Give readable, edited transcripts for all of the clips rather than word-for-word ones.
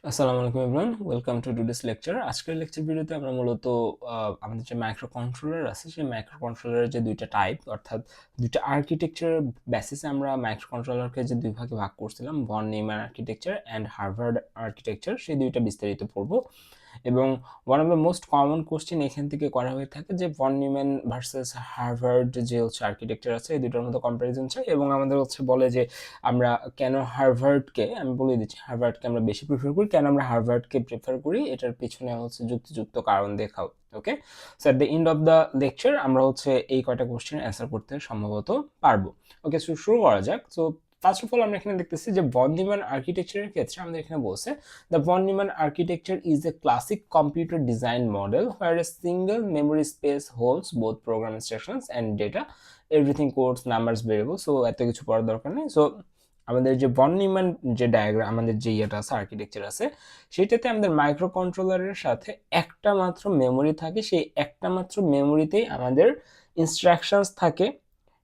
আসসালামু আলাইকুম everyone, welcome to today's lecture. আজকের লেকচার ভিডিওতে আমরা মূলত আমাদের যে মাইক্রো কন্ট্রোলার আছে সেই মাইক্রো কন্ট্রোলারের যে দুইটা টাইপ অর্থাৎ দুইটা আর্কিটেকচারের বেসিসে আমরা মাইক্রো কন্ট্রোলারকে যে দুই ভাগে ভাগ করছিলাম, von Neumann architecture and Harvard architecture, সেই দুইটা বিস্তারিত পড়ব। এবং one of the most common question এখান থেকে করা হয়ে থাকে যে ভন নিউম্যান ভার্সেস হার্ভার্ড যে হচ্ছে আর্কিটেকচার আছে এই দুটোর মধ্যে কম্পারিজন চাই, এবং আমাদের হচ্ছে বলে যে আমরা কেন হার্ভার্ডকে, আমি বলে দিচ্ছি হার্ভার্ডকে আমরা বেশি প্রিফার করি। কেন আমরা হার্ভার্ডকে প্রিফার করি এটার পিছনে হচ্ছে যুক্তিযুক্ত কারণ দেখাও। Okay, so at the end of the lecture আমরা হচ্ছে এই কয়টা কোশ্চেন অ্যান্সার করতে সম্ভবত পারবো। ওকে, সো শুরু করা যাক। সো ফার্স্ট অফ অল আমরা এখানে দেখতেছি যে ভন নিউম্যান আর্কিটেকচারের ক্ষেত্রে আমাদের এখানে বলছে the von Neumann architecture is a classic computer design model where a single memory space holds both program instructions and data, everything codes numbers variable. So এত কিছু পড়ার দরকার নেই। সো আমাদের যে ভন নিউম্যান যে ডায়াগ্রাম, আমাদের যে ইয়েটা আছে আর্কিটেকচার আছে, সেটাতে আমাদের মাইক্রো কন্ট্রোলারের সাথে একটা মাত্র মেমোরি থাকে। সেই একটা মাত্র মেমোরিতেই আমাদের ইনস্ট্রাকশনস থাকে,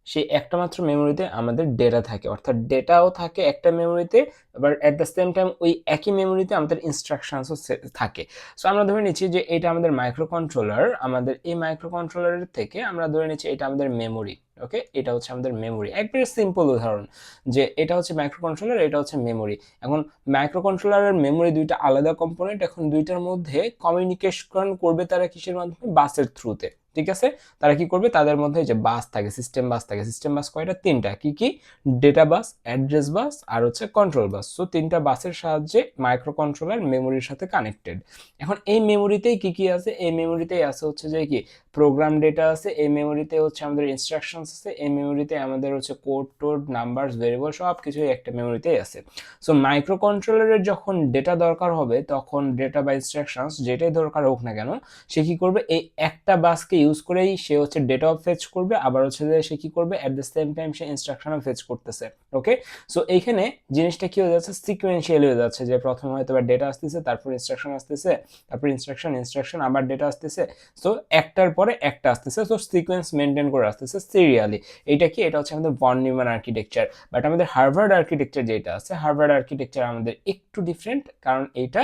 সেই একটা মাত্র মেমোরিতে আমাদের ডেটা থাকে, অর্থাৎ ডেটাও থাকে একটা মেমোরিতে, আবার অ্যাট দ্য সেম টাইম ওই একই মেমোরিতে আমাদের ইনস্ট্রাকশনসও থাকে। সো আমরা ধরে নিচ্ছি যে এটা আমাদের মাইক্রো কন্ট্রোলার, আমাদের এই মাইক্রো কন্ট্রোলারের থেকে আমরা ধরে নিচ্ছি এটা আমাদের মেমোরি। ওকে, এটা হচ্ছে আমাদের মেমোরি। একবারে সিম্পল উদাহরণ যে এটা হচ্ছে মাইক্রো কন্ট্রোলার, এটা হচ্ছে মেমোরি। এখন মাইক্রো কন্ট্রোলার আর মেমোরি দুইটা আলাদা কম্পোনেন্ট। এখন দুইটার মধ্যে কমিউনিকেশন করবে তারা কিসের মাধ্যমে? বাসের থ্রুতে। ঠিক আছে, তারা কি করবে? তাদের মধ্যে যে বাস থাকে, সিস্টেম বাস থাকে। সিস্টেম বাস কয়টা? তিনটা। কি কি? ডেটা বাস, অ্যাড্রেস বাস আর হচ্ছে কন্ট্রোল বাস। সো তিনটা বাসের সাহায্যে মাইক্রো কন্ট্রোলার মেমোরির সাথে কানেক্টেড। এখন এই মেমোরিতেই কি কি আছে? এই মেমোরিতেই আছে হচ্ছে যে কি প্রোগ্রাম ডেটা আছে, এই মেমোরিতে হচ্ছে আমাদের ইনস্ট্রাকশনস আছে, এই মেমোরিতে আমাদের হচ্ছে কোড টোড নাম্বারস ভেরিয়েবল সব কিছুই একটা মেমোরিতেই আছে। সো মাইক্রো কন্ট্রোলারের যখন ডেটা দরকার হবে তখন ডেটা বা ইনস্ট্রাকশনস যেটাই দরকার হোক না কেন, সে কি করবে? এই একটা বাসকে ইউজ করেই সে হচ্ছে ডেটাও ফেচ করবে, আবার হচ্ছে যে সে কি করবে? অ্যাট দ্য সেম টাইম সে ইনস্ট্রাকশনও ফেচ করতেছে। ওকে, সো এইখানে জিনিসটা কি হয়ে যাচ্ছে? সিকুয়েন্সিয়ালি হয়ে যাচ্ছে, যে প্রথমে হয়তো ডেটা আসতেছে, তারপর ইনস্ট্রাকশন আসতেছে, তারপর ইনস্ট্রাকশন ইনস্ট্রাকশন আবার ডেটা আসতেছে। সো একটার পরে একটা আসতেছে, সো সিকোয়েন্স মেনটেন করে আসতেছে সিরিয়ালি। এটা কি? এটা হচ্ছে আমাদের ভন নিউম্যান আর্কিটেকচার। বাট আমাদের হার্ভার্ড আর্কিটেকচার যেটা আছে, হার্ভার্ড আর্কিটেকচার আমাদের একটু ডিফারেন্ট, কারণ এইটা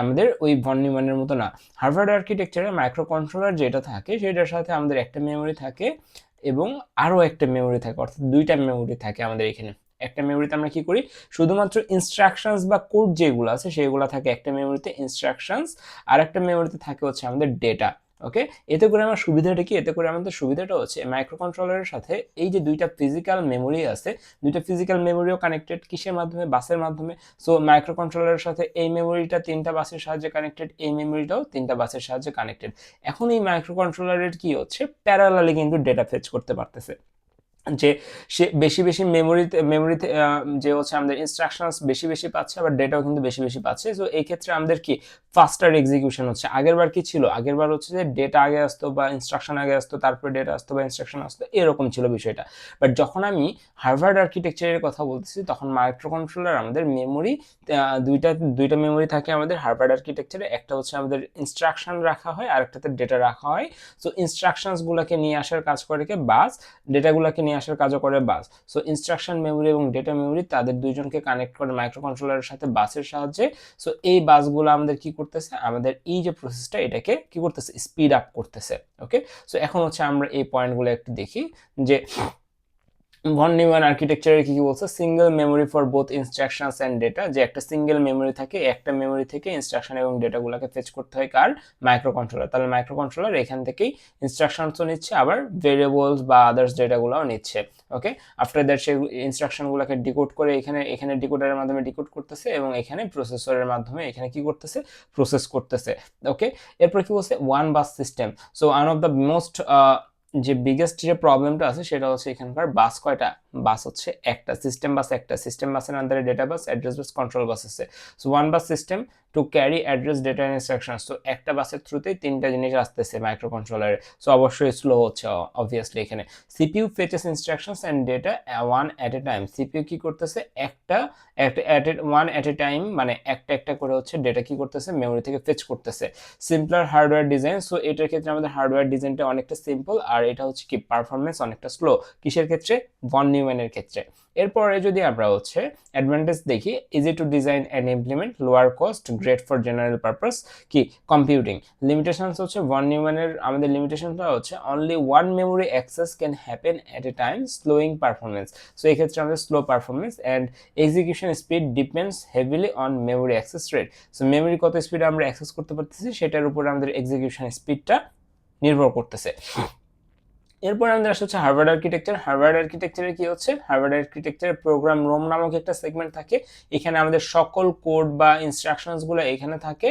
আমাদের ওই ভন নিউম্যানের মতো না। হার্ভার্ড আর্কিটেকচারে মাইক্রো কন্ট্রোলার যেটা থাকে সেটার সাথে আমাদের একটা মেমোরি থাকে এবং আরও একটা মেমোরি থাকে, অর্থাৎ দুইটা মেমোরি থাকে আমাদের এখানে। একটা মেমোরিতে আমরা কি করি? শুধুমাত্র ইনস্ট্রাকশনস বা কোড যেগুলো আছে সেগুলো থাকে একটা মেমোরিতে ইনস্ট্রাকশনস, আর একটা মেমোরিতে থাকে হচ্ছে আমাদের ডেটা। ওকে, এতে করে আমার সুবিধাটা কি? এতে করে আমাদের সুবিধাটা হচ্ছে মাইক্রো কন্ট্রোলারের সাথে এই যে দুইটা ফিজিক্যাল মেমোরি আছে, দুইটা ফিজিক্যাল মেমোরিও কানেক্টেড কিসের মাধ্যমে? বাসের মাধ্যমে। সো মাইক্রো কন্ট্রোলারের সাথে এই মেমোরিটা তিনটা বাসের সাহায্যে কানেক্টেড, এই মেমোরিটাও তিনটা বাসের সাহায্যে কানেক্টেড। এখন এই মাইক্রো কন্ট্রোলারের কি হচ্ছে? প্যারালালি কিন্তু ডেটা ফেচ করতে পারতেছে, যে সে বেশি বেশি মেমোরিতে যে হচ্ছে আমাদের ইনস্ট্রাকশনস বেশি বেশি পাচ্ছে, আবার ডেটাও কিন্তু বেশি বেশি পাচ্ছে। সো এই ক্ষেত্রে আমাদের কি ফাস্টার এক্সিকিউশন হচ্ছে। আগেরবার কি ছিল? আগেরবার হচ্ছে যে ডেটা আগে আসতো বা ইনস্ট্রাকশন আগে আসতো, তারপরে ডেটা আসতো বা ইনস্ট্রাকশন আসতো, এরকম ছিল বিষয়টা। বাট যখন আমি হার্ভার্ড আর্কিটেকচারের কথা বলতেছি তখন মাইক্রো কন্ট্রোলার আমাদের মেমোরি দুইটা দুইটা মেমোরি থাকে আমাদের হার্ভার্ড আর্কিটেকচারে। একটা হচ্ছে আমাদের ইনস্ট্রাকশন রাখা হয় আর একটাতে ডেটা রাখা হয়। সো ইনস্ট্রাকশনসগুলোকে নিয়ে আসার কাজ করে কে? বাস। ডেটাগুলোকে নিয়ে আসার কাজও করে বাস। সো ইনস্ট্রাকশন মেমোরি এবং ডেটা মেমোরি তাদের দুইজনকে কানেক্ট করে মাইক্রো কন্ট্রোলারের সাথে বাসের সাহায্যে। সো এই বাসগুলো আমাদের কি করতেছে? আমাদের এই যে প্রসেসটা এটাকে কি করতেছে? স্পিড আপ করতেছে। ওকে, সো এখন হচ্ছে আমরা এই পয়েন্টগুলো একটু দেখি যে ভন নিউম্যান আর্কিটেকচারে কি কি বলছে? Single memory for both instructions and data, যে একটা সিঙ্গেল মেমোরি থাকে, একটা মেমোরি থেকে ইনস্ট্রাকশন এবং ডেটাগুলোকে ফেচ করতে হয় কার? Micro controller. তাহলে মাইক্রো কন্ট্রোলার এখান থেকেই ইনস্ট্রাকশনসও নিচ্ছে, আবার ভেরিয়েবলস বা আদার্স ডেটাগুলোও নিচ্ছে। ওকে, আফটার দ্যাট সেই ইনস্ট্রাকশনগুলোকে ডিকোড করে এখানে এখানে ডিকোডারের মাধ্যমে ডিকোড করতেছে এবং এখানে প্রসেসরের মাধ্যমে এখানে কি করতেছে? প্রসেস করতেছে। ওকে, এরপর কি বলছে? One bus system. So one of the most যে বিগেস্ট যে প্রবলেমটা আছে সেটা হচ্ছে এখানকার বাস কয়টা? বাস হচ্ছে একটা। সিস্টেম বাস একটা। সিস্টেম বাসের আন্ডারে data bus, address bus, control bus আছে। So one bus system to carry address, data and instructions. তো একটা বাসের থ্রুতেই তিনটা জিনিস আসতেছে মাইক্রো কন্ট্রোলারে। সো অবশ্যই স্লো হচ্ছে অবভিয়াসলি এখানে। CPU fetches instructions and data one at a time. CPU কি করতেছে? একটা ওয়ান এট এ টাইম, মানে একটা একটা করে হচ্ছে ডেটা কি করতেছে? মেমোরি থেকে ফেচ করতেছে। Simpler hardware design. সো এটার ক্ষেত্রে আমাদের হার্ডওয়্যার ডিজাইনটা অনেকটা সিম্পল, আর এটা হচ্ছে কি পারফরমেন্স অনেকটা স্লো। কিসের ক্ষেত্রে? ভন নিউম্যানের ক্ষেত্রে। এরপরে যদি আমরা হচ্ছে অ্যাডভান্টেজ দেখি, easy to design and implement, lower cost, great for general purpose কি কম্পিউটিং। লিমিটেশনস হচ্ছে ভন নিউম্যানের আমাদের লিমিটেশনটা হচ্ছে only one memory access can happen at a time, slowing performance. So এই ক্ষেত্রে আমাদের slow performance and execution speed depends heavily on memory access rate. So memory কত স্পিডে আমরা অ্যাক্সেস করতে পারতেছি সেটার উপর আমাদের এক্সিকিউশন স্পিডটা নির্ভর করতেছে। এরপর আমাদের আসছে হচ্ছে হার্ভার্ড আর্কিটেকচার। হার্ভার্ড আর্কিটেকচারে কি হচ্ছে, হার্ভার্ড আর্কিটেকচারে প্রোগ্রাম রোম নামক একটা সেগমেন্ট থাকে, এখানে আমাদের সকল কোড বা ইনস্ট্রাকশনসগুলো এখানে থাকে,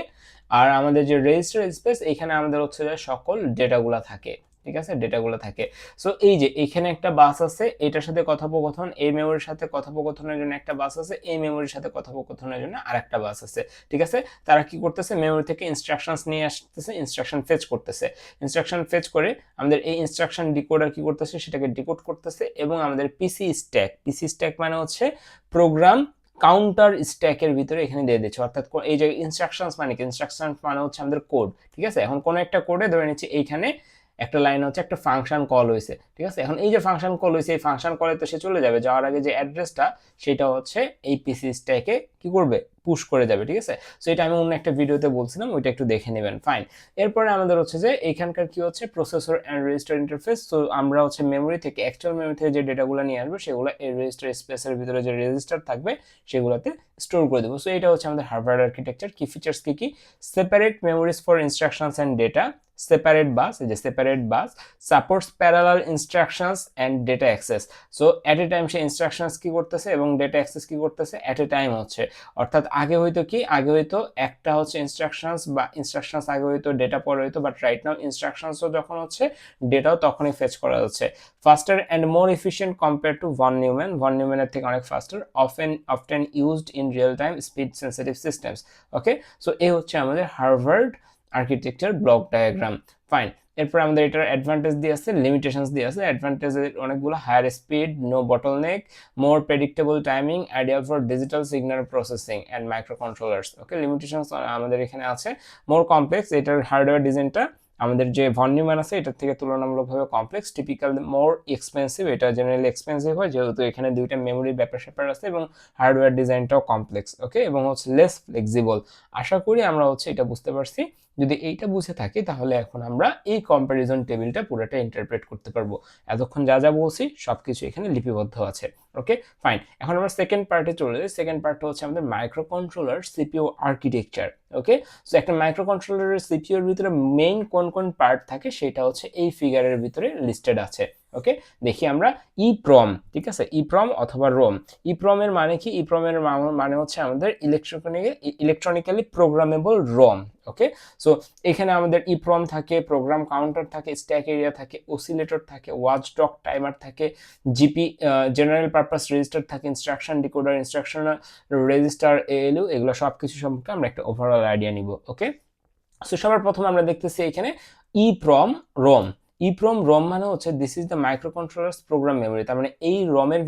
আর আমাদের যে রেজিস্টার স্পেস এখানে আমাদের হচ্ছে যে সকল ডেটাগুলো থাকে, ঠিক আছে, ডেটাগুলো থাকে। সো এই যে এখানে একটা বাস আছে, এটার সাথে কথোপকথন, এই মেমোরির সাথে কথোপকথনের জন্য একটা বাস আছে, এই মেমোরির সাথে কথোপকথনের জন্য আরেকটা বাস আছে, ঠিক আছে। তারা কি করতেছে, মেমোরি থেকে ইনস্ট্রাকশনস নিয়ে আসতেছে, ইনস্ট্রাকশন ফেচ করতেছে, ইনস্ট্রাকশন ফেচ করে আমাদের এই ইনস্ট্রাকশন ডিকোডার কি করতেছে, সেটাকে ডিকোড করতেছে, এবং আমাদের পিসি স্ট্যাক মানে হচ্ছে প্রোগ্রাম কাউন্টার স্ট্যাকের ভিতরে এখানে দিয়ে দিচ্ছে। অর্থাৎ এই যে ইনস্ট্রাকশনস মানে কি, ইনস্ট্রাকশনস মানে হচ্ছে আমাদের কোড, ঠিক আছে। এখন কোন একটা কোডে ধরে নিচ্ছি এইখানে একটা লাইন হচ্ছে একটা ফাংশন কল হয়েছে, ঠিক আছে। এখন এই যে ফাংশন কল হয়েছে, এই ফাংশন কলে তো সে চলে যাবে, যাওয়ার আগে যে অ্যাড্রেসটা সেটা হচ্ছে এই পিসি স্ট্যাকে কি করবে, পুশ করে যাবে, ঠিক আছে। সো এটা আমি অন্য একটা ভিডিওতে বলছিলাম, ওইটা একটু দেখে নেবেন, ফাইন। এরপরে আমাদের হচ্ছে যে এখানকার কি হচ্ছে processor and register interface. So আমরা হচ্ছে মেমোরি থেকে, অ্যাকচুয়াল মেমোরি থেকে যে ডেটাগুলো নিয়ে আসবে সেগুলো এই রেজিস্টার স্পেসের ভিতরে যে রেজিস্টার থাকবে সেগুলোতে স্টোর করে দেবো। সো এটা হচ্ছে আমাদের হার্ভার্ড আর্কিটেকচার। কি ফিচার্স কি, separate memories for instructions and data, separate bus, এই যে separate bus, supports parallel instructions and data access. So at a time সে ইনস্ট্রাকশনস কি করতেছে এবং ডেটা অ্যাক্সেস কি করতেছে, অ্যাট এ টাইম হচ্ছে। অর্থাৎ আগে হয়তো কি, আগে হয়তো একটা হচ্ছে ইনস্ট্রাকশনস বা ইনস্ট্রাকশনস আগে হয়তো ডেটা পরে হয়তো, বাট রাইট নাও ইনস্ট্রাকশনসও যখন হচ্ছে ডেটাও তখনই ফেচ করা যাচ্ছে। Faster and more efficient compare to von Neumann, von নিউম্যানের থেকে অনেক faster, often used in real time speed sensitive systems. Okay, so এই হচ্ছে আমাদের Harvard architecture block diagram, fine. এরপর আমাদের এটার অ্যাডভান্টেজ দিয়ে আছে, লিমিটেশনস দিয়ে আছে। অ্যাডভান্টেজের অনেকগুলো, higher speed, no bottleneck, more predictable timing, ideal for digital signal processing and microcontrollers. Okay, limitations আমাদের এখানে আছে। মোর কমপ্লেক্স, এটার হার্ডওয়্যার ডিজাইনটা আমাদের যে ভন নিউম্যান আছে এটার থেকে তুলনামূলকভাবে কমপ্লেক্স। টিপিক্যাল মোর এক্সপেন্সিভ, এটা জেনারেলি এক্সপেন্সিভ হয় যেহেতু এখানে দুইটা মেমোরি ব্যাপার স্যাপার আছে, এবং হার্ডওয়্যার ডিজাইনটাও কমপ্লেক্স। ওকে, এবং হচ্ছে লেস ফ্লেক্সিবল। আশা করি আমরা হচ্ছে এটা বুঝতে পারছি। যদি এইটা বুঝে থাকি তাহলে এখন আমরা এই কম্প্যারিজন টেবিলটা পুরোটা ইন্টারপ্রেট করতে পারবো। এতক্ষণ যা যা বলছি সবকিছু এখানে লিপিবদ্ধ আছে। ওকে, ফাইন। এখন আমরা সেকেন্ড পার্টে চলে যাই। সেকেন্ড পার্টটা হচ্ছে আমাদের মাইক্রো কন্ট্রোলার সিপিইউ আর্কিটেকচার। ওকে, সো একটা মাইক্রো কন্ট্রোলারের সিপিইউর ভিতরে মেইন কোন কোন পার্ট থাকে সেটা হচ্ছে এই ফিগারের ভিতরে লিস্টেড আছে। ওকে, দেখি আমরা ইপ্রম, ঠিক আছে, ইপ্রম অথবা রোম। ইপ্রমের মানে কি, ইপ্রমের মানে হচ্ছে আমাদের ইলেকট্রনিক্যালি প্রোগ্রামেবল রোম। ওকে, সো এখানে আমাদের ইপ্রম থাকে, প্রোগ্রাম কাউন্টার থাকে, স্ট্যাক এরিয়া থাকে, অসিলেটর থাকে, ওয়াচডগ টাইমার থাকে, জিপি জেনারেল পারপাস রেজিস্টার থাকে, instruction decoder, instruction register, ALU, এগুলো সব কিছু সম্পর্কে আমরা একটা ওভারঅল আইডিয়া নিব। ওকে, সো সবার প্রথমে আমরা দেখতেছি এখানে ইপ্রম রোম। ইপ্রম রোম মানে হচ্ছে this is the microcontrollers program memory. তার মানে এই রমের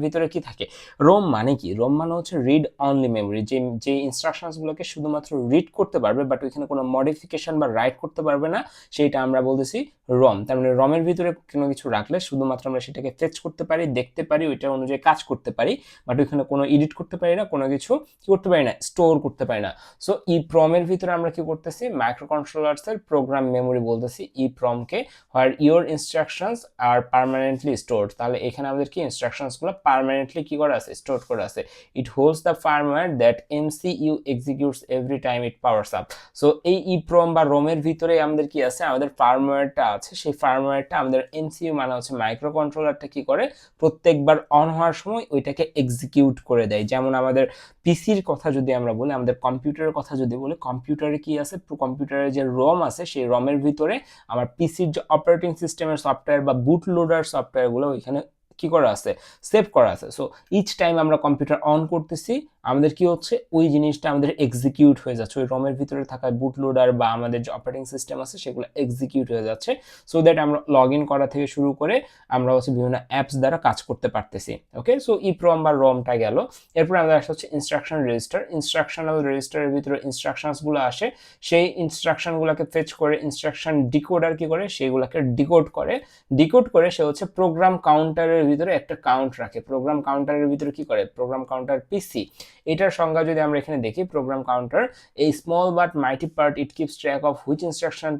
ভিতরে কি থাকে, রোম মানে কি, রোম মানে হচ্ছে রিড অনলি মেমোরি, যে ইনস্ট্রাকশনসগুলোকে শুধুমাত্র রিড করতে পারবে বাট ওইখানে কোনো মডিফিকেশন বা রাইট করতে পারবে না, সেইটা আমরা বলতেছি রম। তার মানে রমের ভিতরে কোনো কিছু রাখলে শুধুমাত্র আমরা সেটাকে ফেচ করতে পারি, দেখতে পারি, ওইটা অনুযায়ী কাজ করতে পারি, বাট ওইখানে কোনো এডিট করতে পারি না, কোনো কিছু কি করতে পারি না, স্টোর করতে পারি না। সো ইপ্রমের ভিতরে আমরা কি করতেছি, মাইক্রো কন্ট্রোলার্সের প্রোগ্রাম মেমোরি বলতেছি ইপ্রমকে, where your instructions are permanently stored. তাহলে এখানে আমাদের কি ইনস্ট্রাকশনসগুলো পার্মানেন্টলি কি করা আছে, স্টোর করা আছে। It holds the firmware that MCU executes every time it powers up. So এই ইপ্রম বা রোমের ভিতরে আমাদের কি আছে, আমাদের ফার্মওয়্যারটা আছে, সেই ফার্মওয়্যারটা আমাদের এমসিইউ মানে হচ্ছে মাইক্রো কন্ট্রোলারটা কি করে, প্রত্যেকবার অন হওয়ার সময় ওইটাকে এক্সিকিউট করে দেয়। যেমন আমাদের পিসির কথা যদি আমরা বলি, আমাদের কম্পিউটারের কথা যদি বলি, কম্পিউটারে কি আছে, কম্পিউটারের যে রম আছে সেই রমের ভিতরে আমার পিসির যে অপারেটিং সিস্টেমের সফটওয়্যার বা বুট লোডার সফটওয়্যারগুলো ওইখানে কি করা আছে, সেভ করা আছে। সো ইচ টাইম আমরা কম্পিউটার অন করতেছি আমাদের কি হচ্ছে ওই জিনিসটা আমাদের এক্সিকিউট হয়ে যাচ্ছে, ওই রমের ভিতরে থাকা বুট লোডার বা আমাদের যে অপারেটিং সিস্টেম আছে সেগুলো এক্সিকিউট হয়ে যাচ্ছে, সো দ্যাট আমরা লগ ইন করা থেকে শুরু করে আমরা হচ্ছে বিভিন্ন অ্যাপস দ্বারা কাজ করতে পারতেছি। ওকে, সো ইপ্রম বা রমটা গেল। এরপর আমাদের আসা হচ্ছে ইনস্ট্রাকশন রেজিস্টার। ইনস্ট্রাকশনাল রেজিস্টারের ভিতরে ইনস্ট্রাকশনসগুলো আসে, সেই ইনস্ট্রাকশনগুলোকে ফেচ করে ইনস্ট্রাকশন ডিকোডার কি করে, সেইগুলোকে ডিকোড করে সে হচ্ছে প্রোগ্রাম কাউন্টারের ভিতরে একটা কাউন্ট রাখে। প্রোগ্রাম কাউন্টারের ভিতরে কি করে, প্রোগ্রাম কাউন্টার পিসি, এটার সংজ্ঞা যদি আমরা এখানে দেখি, প্রোগ্রাম কাউন্টার এই small but mighty part, it keeps track of which instruction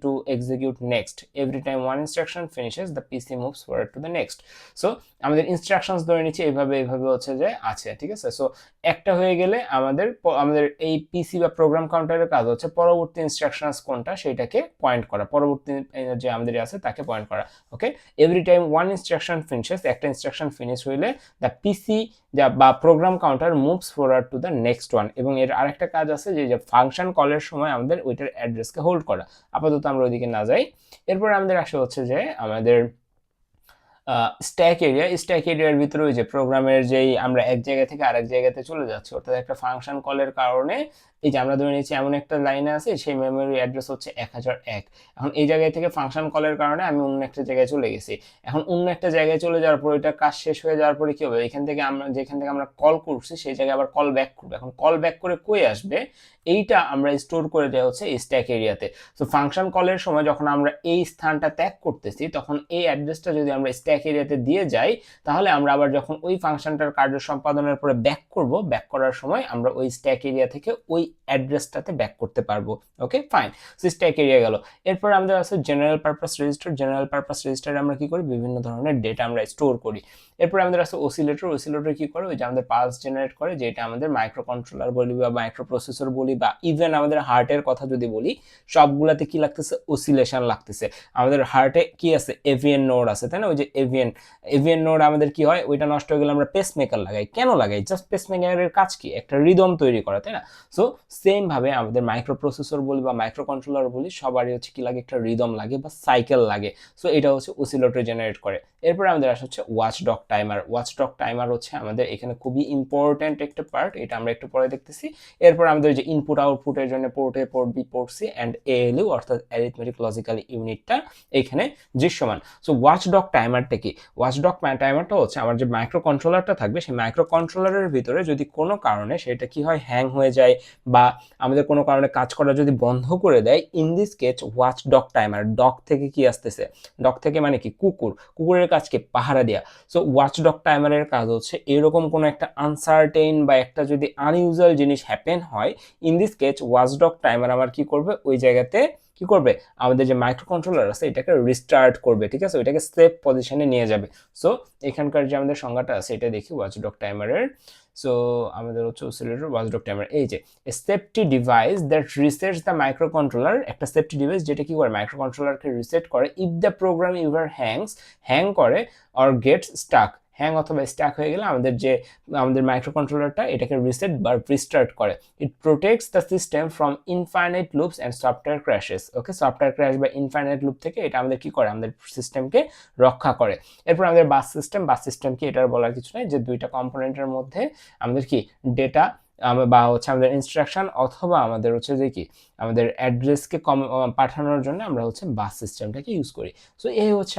to execute next, every time one instruction finishes the PC moves forward to the next. So আমাদের ইনস্ট্রাকশনস ধরে নিচ্ছি এইভাবে হচ্ছে যে আছে, ঠিক আছে। সো একটা হয়ে গেলে আমাদের এই পিসি বা প্রোগ্রাম কাউন্টারের কাজ হচ্ছে পরবর্তী ইনস্ট্রাকশনস কোনটা সেটাকে পয়েন্ট করা, পরবর্তী যে আমাদের আছে তাকে পয়েন্ট করা। Okay, every time one instruction finishes, একটা ইনস্ট্রাকশন ফিনিশ হইলে দ্য পিসি বা program counter moves forward to the next one. এবং এর আরেকটা কাজ আছে যে ফাংশন কলের সময় আমাদের ওইটার অ্যাড্রেসকে হোল্ড করা। আপাতত আমরা ওইদিকে না যাই। এরপর আমাদের আসে হচ্ছে যে আমাদের স্ট্যাক এরিয়ার ভিতরে ওই যে প্রোগ্রামের যেই আমরা এক জায়গা থেকে আরেক জায়গাতে চলে যাচ্ছি, অর্থাৎ একটা ফাংশন কলের কারণে এই যে আমরা ধরে নিচ্ছি এমন একটা লাইনে আছে, সেই মেমোরি অ্যাড্রেস হচ্ছে 1001। এখন এই জায়গায় থেকে ফাংশন কলের কারণে আমি অন্য একটা জায়গায় চলে গেছি। এখন অন্য একটা জায়গায় চলে যাওয়ার পর এটা কাজ শেষ হয়ে যাওয়ার পরে কি হবে, এখান থেকে যেখান থেকে আমরা কল করছি সেই জায়গায় আবার কল ব্যাক করবে। এখন কল ব্যাক করে কই আসবে, এইটা আমরা স্টোর করে দেওয়া হচ্ছে এই স্ট্যাক এরিয়াতে। তো ফাংশন কলের সময় যখন আমরা এই স্থানটা ত্যাগ করতেছি, তখন এই অ্যাড্রেসটা যদি আমরা স্ট্যাক এরিয়াতে দিয়ে যাই, তাহলে আমরা আবার যখন ওই ফাংশনটার কার্য সম্পাদনের পরে ব্যাক করার সময় আমরা ওই স্ট্যাক এরিয়া থেকে ওই অ্যাড্রেসটাতে ব্যাক করতে পারবো। Okay fine, so stack area গেল। এরপর আমাদের আছে জেনারেল পারপাস রেজিস্টারে আমরা কি করি, বিভিন্ন ধরনের ডেটা আমরা স্টোর করি। এরপর আমাদের আছে অসিলেটর কি করে, ওই যে আমাদের পালস জেনারেট করে, যেটা আমাদের মাইক্রো কন্ট্রোলার বলি বা মাইক্রো প্রসেসর বলি বা ইভেন আমাদের হার্টের কথা যদি বলি, সবগুলাতে কি লাগতেছে, অসিলেশন লাগতেছে। আমাদের হার্টে কি আছে, এভিএন নোড আছে, তাই না? ওই যে এভিএন নোড আমাদের কি হয়, ওইটা নষ্ট হয়ে গেলে আমরা পেসমেকার লাগাই। কেন লাগাই, জাস্ট পেসমেকারের কাজ কি, একটা রিদম তৈরি করা, তাই না? সো সেম ভাবে আমাদের মাইক্রো প্রসেসর বলি বা মাইক্রো কন্ট্রোলার বলি, সবারই হচ্ছে কি লাগে, একটা রিদম লাগে বা সাইকেল লাগে। সো এটা হচ্ছে অসিলেটর জেনারেট করে। এরপর আমাদের আসা হচ্ছে ওয়াচডগ টাইমার হচ্ছে আমাদের এখানে খুবই ইম্পর্টেন্ট একটা পার্ট, এটা আমরা একটু পরে দেখতেছি। এরপর আমাদের যে ইনপুট আউটপুটের জন্য port A, port B, port C and ALU অর্থাৎ অ্যারিথমেটিক লজিক্যাল ইউনিটটা এখানে দৃশ্যমান। সো ওয়াচডগ টাইমারটা কি, ওয়াচডগ টাইমারটা হচ্ছে আমার যে মাইক্রো কন্ট্রোলারটা থাকবে, সেই মাইক্রো কন্ট্রোলারের ভিতরে যদি কোনো কারণে সেটা কি হয়, হ্যাং হয়ে যায় বা আমাদের কোনো কারণে কাজ করা যদি বন্ধ করে দেয়, in this case watchdog timer, dog থেকে কি আসতেছে, ডগ থেকে মানে কি, কুকুরের কাজকে পাহারা দেয়া। সো ওয়াচডগ টাইমারের কাজ হচ্ছে এরকম কোনো একটা আনসার্টেইন বা একটা যদি আনইউজুয়াল জিনিস হ্যাপেন হয়, in this case watchdog timer আমার কি করবে, ওই জায়গাতে কি করবে, আমাদের যে মাইক্রো কন্ট্রোলার আছে এটাকে রিস্টার্ট করবে, ঠিক আছে, ওইটাকে সেফ পজিশনে নিয়ে যাবে। সো এখানকার যে আমাদের সংজ্ঞাটা আছে এটা দেখি ওয়াচডগ টাইমারের। সো আমাদের হচ্ছে অসিলেটর, ওয়াচডগ টাইমার, এই যে safety device that resets the micro controller, একটা সেফটি ডিভাইস যেটা কি করে, মাইক্রো কন্ট্রোলারকে রিসেট করে if the program ever hang করে অর গেটস স্টাক, হ্যাং অথবা স্টাক হয়ে গেলে আমাদের মাইক্রো কন্ট্রোলারটা এটাকে রিসেট বা রিস্টার্ট করে। It protects the system from infinite loops and software crashes. Okay, software crash বা ইনফাইনাইট লুপ থেকে এটা আমাদের কি করে, আমাদের সিস্টেমকে রক্ষা করে। এরপর আমাদের বাস সিস্টেম কি, এটার বলার কিছু নাই, যে দুইটা কম্পোনেন্টের মধ্যে আমাদের কি ডেটা বা হচ্ছে আমাদের ইনস্ট্রাকশন অথবা আমাদের হচ্ছে যে কি আমাদের অ্যাড্রেসকে পাঠানোর জন্য আমরা হচ্ছে বাস সিস্টেমটাকে ইউজ করি। সো এই হচ্ছে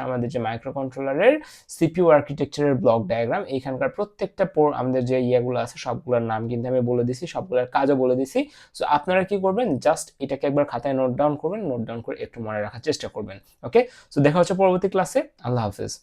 আমাদের যে মাইক্রো কন্ট্রোলারের সিপিইউ আর্কিটেকচারের ব্লক ডায়াগ্রাম। এইখানকার প্রত্যেকটা আমাদের যে ইয়েগুলো আছে সবগুলোর নাম কিন্তু আমি বলে দিছি, সবগুলোর কাজও বলে দিছি। সো আপনারা কি করবেন, জাস্ট এটাকে একবার খাতায় নোট ডাউন করবেন, নোট ডাউন করে একটু মনে রাখার চেষ্টা করবেন। ওকে, সো দেখা হচ্ছে পরবর্তী ক্লাসে। আল্লাহ হাফেজ।